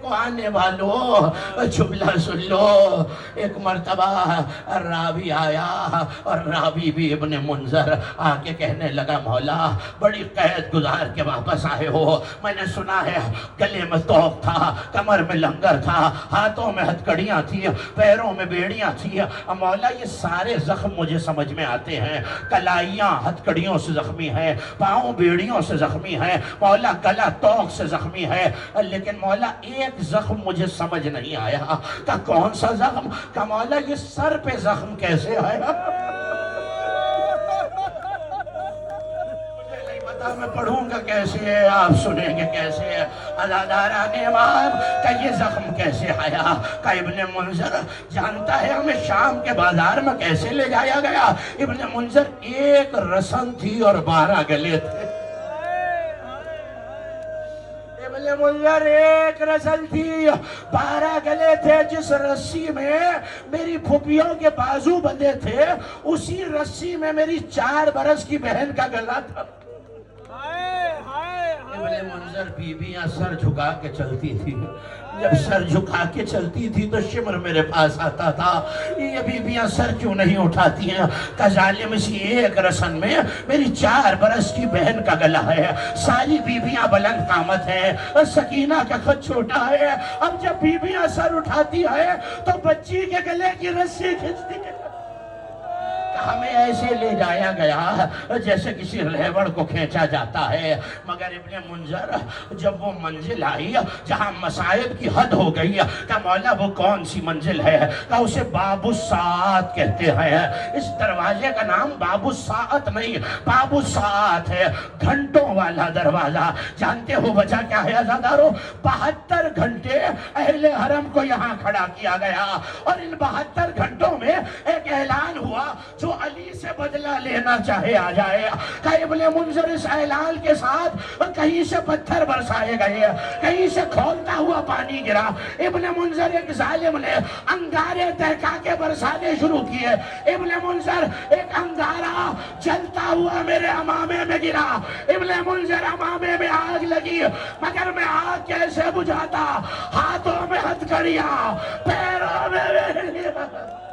کو آنے والوں جملہ سن لو۔ ایک مرتبہ راوی آیا اور راوی بھی ابن منذر آ کے کہنے لگا مولا بڑی قید گزار کے واپس آئے ہو، میں نے سنا ہے گلے میں توق تھا، کمر میں لنگر تھا، ہاتھوں میں ہتھکڑیاں تھی، پیروں میں بیڑیاں تھی، مولا یہ سارے زخم مجھے سمجھ میں آتے ہیں، کلائیاں ہتھکڑیوں سے زخمی ہیں، پاؤں بیڑیوں سے زخمی ہیں، مولا گلا توق سے زخمی ہے، لیکن مولا ایک زخم مجھے سمجھ نہیں آیا کہ کون سا زخم؟ کہ مولا یہ سر پہ زخم کیسے آیا؟ مجھے نہیں پتا، میں پڑھوں گا کیسے ہے، آپ سنیں گے کیسے ہے۔ عزاداران امام کہ یہ زخم کیسے آیا؟ کہ ابن منذر جانتا ہے ہمیں شام کے بازار میں کیسے لے جایا گیا؟ ابن منذر ایک رسن تھی اور 12 گلے تھے۔ ابن منذر ایک رسل تھی، 12 گلے تھے، جس رسی میں میری پھوپھیوں کے بازو بندھے تھے اسی رسی میں میری 4 برس کی بہن کا گلا تھا۔ ابن منذر بیویاں سر جھکا کے چلتی تھی، جب سر جھکا کے چلتی تھی تو شمر میرے پاس آتا تھا، یہ بیویاں سر کیوں نہیں اٹھاتی ہیں؟ کہ ظالم اسی ایک رسن میں میری 4 برس کی بہن کا گلا ہے، ساری بیویاں بلند قامت ہیں، سکینہ کا خط چھوٹا ہے، اب جب بیویاں سر اٹھاتی ہے تو بچی کے گلے کی رسی کھچتی ہے۔ ہمیں ایسے لے جایا گیا جیسے کسی ریوڑ کو کھینچا جاتا ہے، مگر ابن منذر جب وہ منزل آئی جہاں مصائب کی حد ہو گئی کہ مولا وہ کون سی منزل ہے؟ کہ اسے باب الساعت کہتے ہیں، اس دروازے کا نام باب الساعت نہیں باب الساعت ہے، گھنٹوں والا دروازہ۔ جانتے ہو وجہ کیا ہے عزادارو؟ 72 گھنٹے اہل حرم کو یہاں کھڑا کیا گیا اور ان 72 گھنٹوں میں ایک اعلان ہوا جو علی سے بدلہ لینا چاہے آ جائے۔ کہ ابن منذر اس اعلان کے ساتھ کہیں سے پتھر برسائے گئے، کہیں سے کھولتا ہوا پانی گرا، ابن منذر ایک ظالم نے انگارے تہکا کے برسانے شروع کیے، ابن منذر ایک انگارہ جلتا ہوا میرے امامے میں گرا، ابن منذر امامے میں آگ لگی، مگر میں آگ کیسے بجھاتا؟ ہاتھوں میں ہتھکڑیاں، پیروں میں بیڑیاں۔